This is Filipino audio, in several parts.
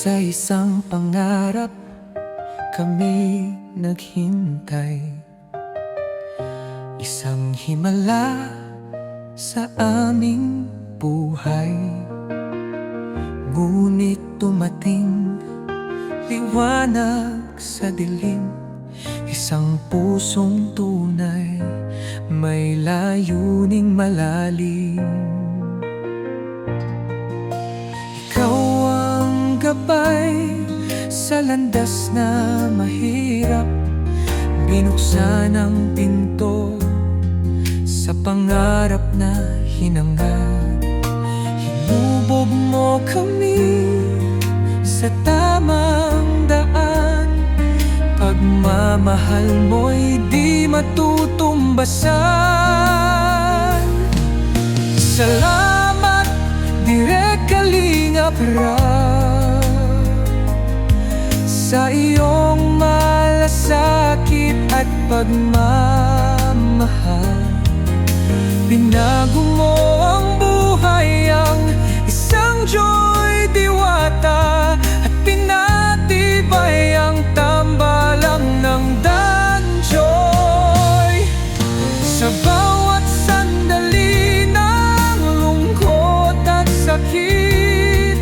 Sa isang pangarap kami naghintay, isang himala sa aming buhay. Ngunit dumating liwanag sa dilim, isang pusong tunay, may layuning malalim. Ikaw ang gabay sa landas na mahirap, binuksan ang pinto sa pangarap na hinangad. Hinubog mo kami sa tamang daan, pagmamahal mo'y di matutumbasan. Salamat, Direk Kalingap Rap, sa iyong malasakit at pagmamahal. Binago mo ang buhay, ang isang Joy Diwata, at pinatibay ang tambalang ng Danjoy. Sa bawat sandali ng lungkot at sakit,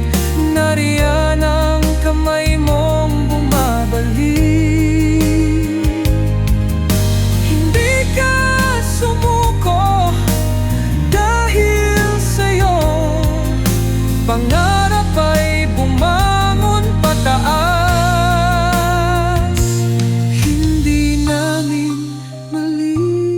nariyan ang kamay mong bumabalik. Hindi ka sumuko dahil sa'yo, pangarap ay bumangon pataas. Hindi namin malilimutan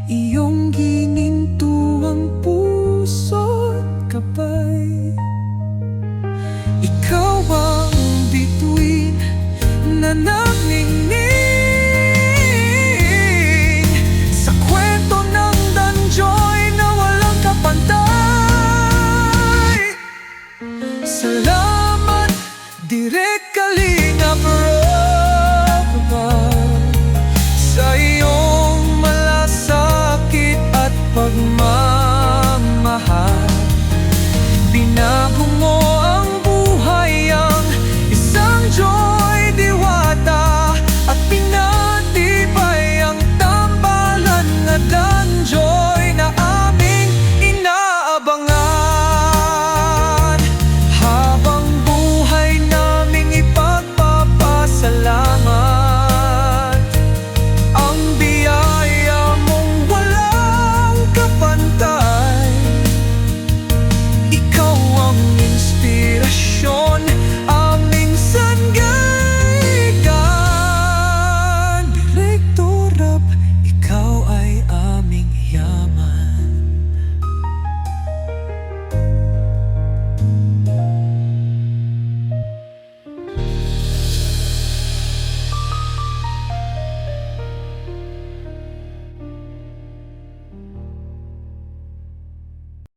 iyong ginintuang puso't gabay. Ikaw ang bituin na nagniningning sa kwento ng Danjoy na walang kapantay. Salamat, Direk Kalingap.